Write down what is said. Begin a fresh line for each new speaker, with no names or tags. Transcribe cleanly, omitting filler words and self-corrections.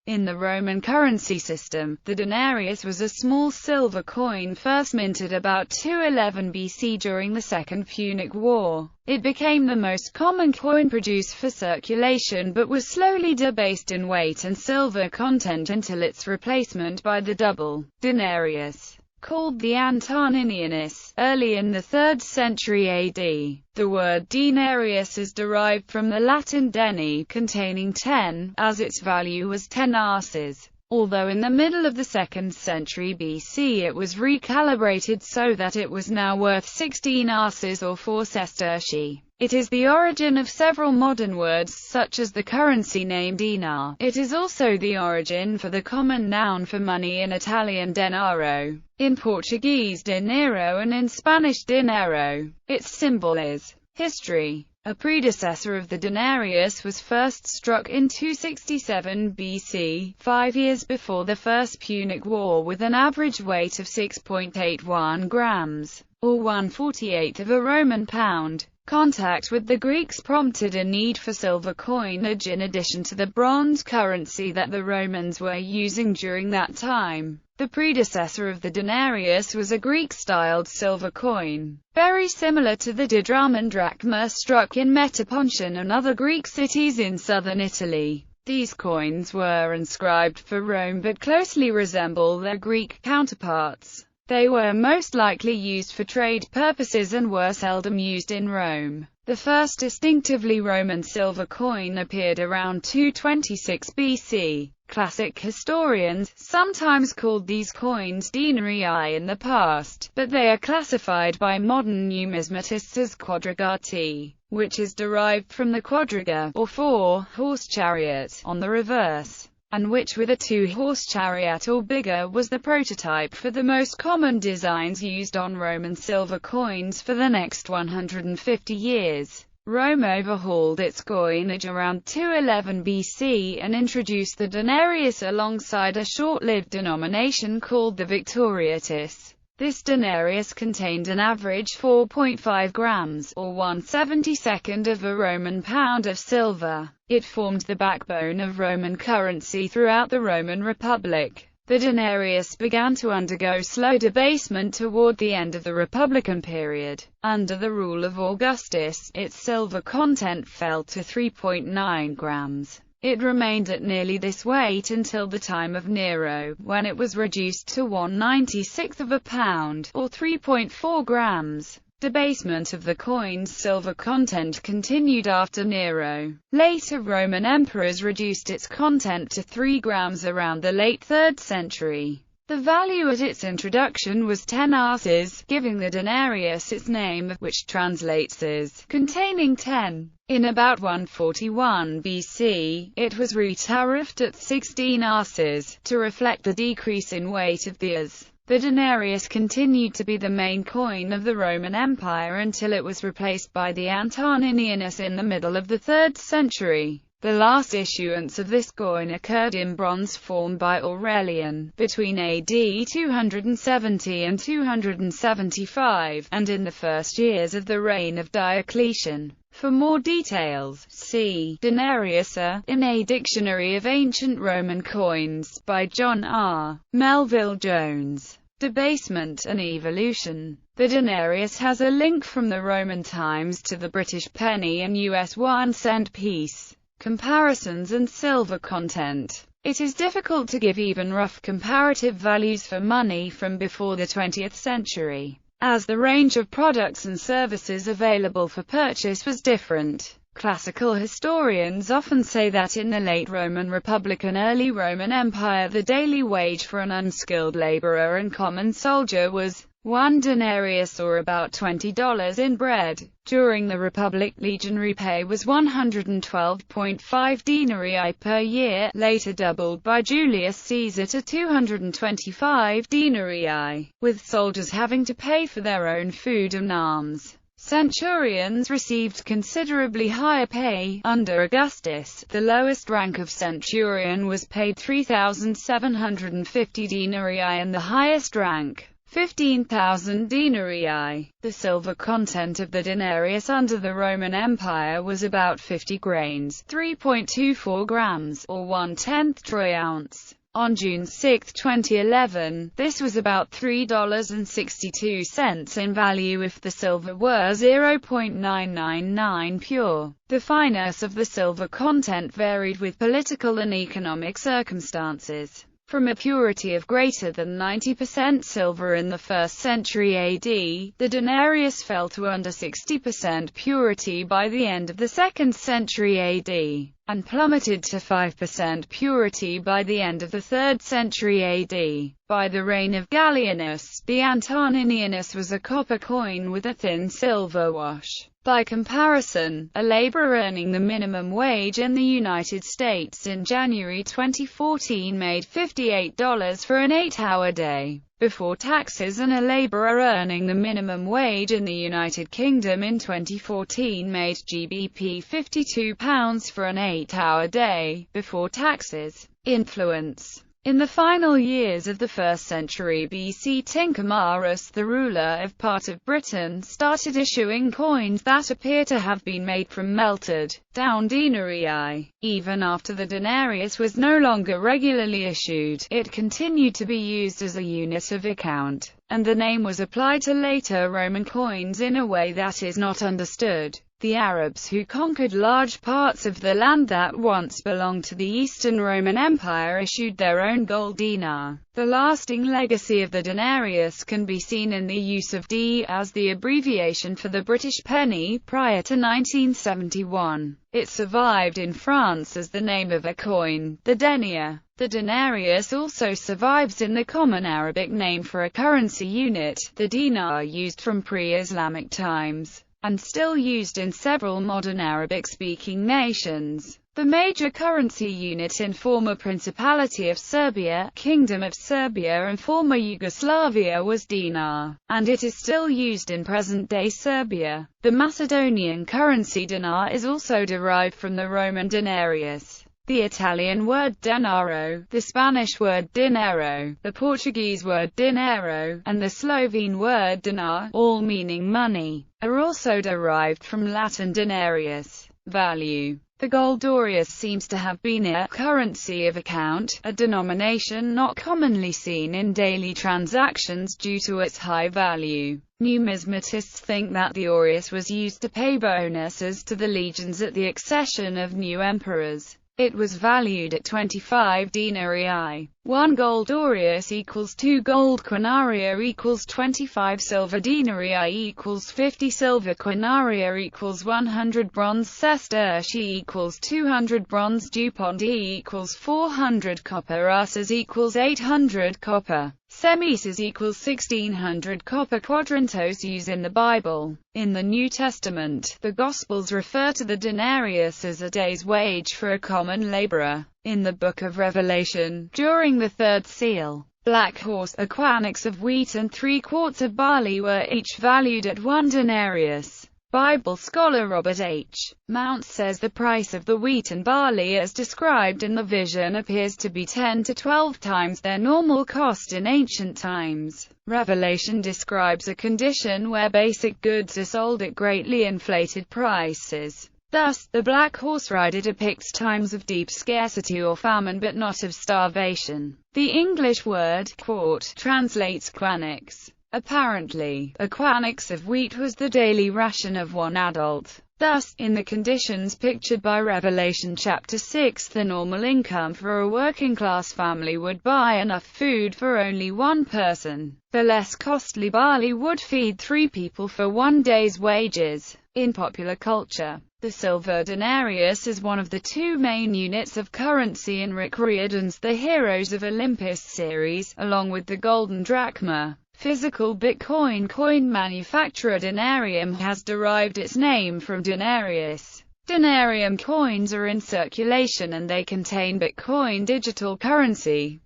In the Roman currency system, the denarius was a small silver coin first minted about 211 BC during the Second Punic War. It became the most common coin produced for circulation but was slowly debased in weight and silver content until its replacement by the double denarius, called the Antoninianus, early in the 3rd century AD. The word denarius is derived from the Latin deni, containing 10, as its value was 10 arses. Although in the middle of the 2nd century BC it was recalibrated so that it was now worth 16 arses or 4 sestertii. It is the origin of several modern words such as the currency name dinar. It is also the origin for the common noun for money in Italian denaro, in Portuguese dinheiro and in Spanish dinero. Its symbol is history. A predecessor of the denarius was first struck in 267 BC, 5 years before the First Punic War, with an average weight of 6.81 grams, or 1/48 of a Roman pound. Contact with the Greeks prompted a need for silver coinage in addition to the bronze currency that the Romans were using during that time. The predecessor of the denarius was a Greek-styled silver coin, very similar to the didrachm drachma struck in Metapontion and other Greek cities in southern Italy. These coins were inscribed for Rome but closely resemble their Greek counterparts. They were most likely used for trade purposes and were seldom used in Rome. The first distinctively Roman silver coin appeared around 226 BC. Classic historians sometimes called these coins denarii in the past, but they are classified by modern numismatists as quadrigati, which is derived from the quadriga, or four-horse chariot, on the reverse, and which with a two-horse chariot or bigger was the prototype for the most common designs used on Roman silver coins for the next 150 years. Rome overhauled its coinage around 211 BC and introduced the denarius alongside a short-lived denomination called the victoriatus. This denarius contained an average 4.5 grams, or 1/72 of a Roman pound of silver. It formed the backbone of Roman currency throughout the Roman Republic. The denarius began to undergo slow debasement toward the end of the Republican period. Under the rule of Augustus, its silver content fell to 3.9 grams. It remained at nearly this weight until the time of Nero, when it was reduced to 1/96 of a pound, or 3.4 grams. Debasement of the coin's silver content continued after Nero. Later Roman emperors reduced its content to 3 grams around the late 3rd century. The value at its introduction was 10 arses, giving the denarius its name, which translates as containing 10. In about 141 BC, it was retariffed at 16 arses, to reflect the decrease in weight of the ars. The denarius continued to be the main coin of the Roman Empire until it was replaced by the Antoninianus in the middle of the 3rd century. The last issuance of this coin occurred in bronze form by Aurelian, between AD 270 and 275, and in the first years of the reign of Diocletian. For more details, see Denarius in A Dictionary of Ancient Roman Coins, by John R. Melville Jones. Debasement and evolution. The denarius has a link from the Roman times to the British penny and US 1-cent piece. Comparisons and silver content. It is difficult to give even rough comparative values for money from before the 20th century, as the range of products and services available for purchase was different. Classical historians often say that in the late Roman Republic and early Roman Empire the daily wage for an unskilled laborer and common soldier was 1 denarius, or about $20 in bread. During the Republic, legionary pay was 112.5 denarii per year, later doubled by Julius Caesar to 225 denarii, with soldiers having to pay for their own food and arms. Centurions received considerably higher pay. Under Augustus, the lowest rank of centurion was paid 3,750 denarii and the highest rank, 15,000 denarii. The silver content of the denarius under the Roman Empire was about 50 grains, 3.24 grams, or 1/10 troy ounce. On June 6, 2011, this was about $3.62 in value if the silver were 0.999 pure. The fineness of the silver content varied with political and economic circumstances. From a purity of greater than 90% silver in the 1st century AD, the denarius fell to under 60% purity by the end of the 2nd century AD, and plummeted to 5% purity by the end of the 3rd century AD. By the reign of Gallienus, the Antoninianus was a copper coin with a thin silver wash. By comparison, a laborer earning the minimum wage in the United States in January 2014 made $58 for an 8-hour day before taxes, and a laborer earning the minimum wage in the United Kingdom in 2014 made GBP £52 for an 8-hour day before taxes. Influence. In the final years of the 1st century BC, Tincamarus, the ruler of part of Britain, started issuing coins that appear to have been made from melted down denarii. Even after the denarius was no longer regularly issued, it continued to be used as a unit of account, and the name was applied to later Roman coins in a way that is not understood. The Arabs who conquered large parts of the land that once belonged to the Eastern Roman Empire issued their own gold dinar. The lasting legacy of the denarius can be seen in the use of D as the abbreviation for the British penny prior to 1971. It survived in France as the name of a coin, the denier. The denarius also survives in the common Arabic name for a currency unit, the dinar, used from pre-Islamic times, and still used in several modern Arabic-speaking nations. The major currency unit in former Principality of Serbia, Kingdom of Serbia and former Yugoslavia was dinar, and it is still used in present-day Serbia. The Macedonian currency dinar is also derived from the Roman denarius, the Italian word denaro, the Spanish word dinero, the Portuguese word dinero, and the Slovene word dinar, all meaning money, are also derived from Latin denarius, value. The gold aureus seems to have been a currency of account, a denomination not commonly seen in daily transactions due to its high value. Numismatists think that the aureus was used to pay bonuses to the legions at the accession of new emperors. It was valued at 25 denarii. 1 gold aureus equals 2 gold quinaria equals 25 silver denarii equals 50 silver quinaria equals 100 bronze sestertii equals 200 bronze dupondi equals 400 copper asses equals 800 copper. Semises equals 1600 copper quadrantos used in the Bible. In the New Testament, the Gospels refer to the denarius as a day's wage for a common laborer. In the Book of Revelation, during the third seal, black horse, a quanix of wheat and 3 quarts of barley were each valued at 1 denarius. Bible scholar Robert H. Mounce says the price of the wheat and barley as described in the vision appears to be 10 to 12 times their normal cost in ancient times. Revelation describes a condition where basic goods are sold at greatly inflated prices. Thus, the black horse rider depicts times of deep scarcity or famine but not of starvation. The English word quart translates quanix. Apparently, a quanix of wheat was the daily ration of one adult. Thus, in the conditions pictured by Revelation chapter 6, the normal income for a working-class family would buy enough food for only one person. The less costly barley would feed 3 people for 1 day's wages. In popular culture, the silver denarius is one of the 2 main units of currency in Rick Riordan's The Heroes of Olympus series, along with the golden drachma. Physical Bitcoin coin manufacturer Denarium has derived its name from denarius. Denarium coins are in circulation and they contain Bitcoin digital currency.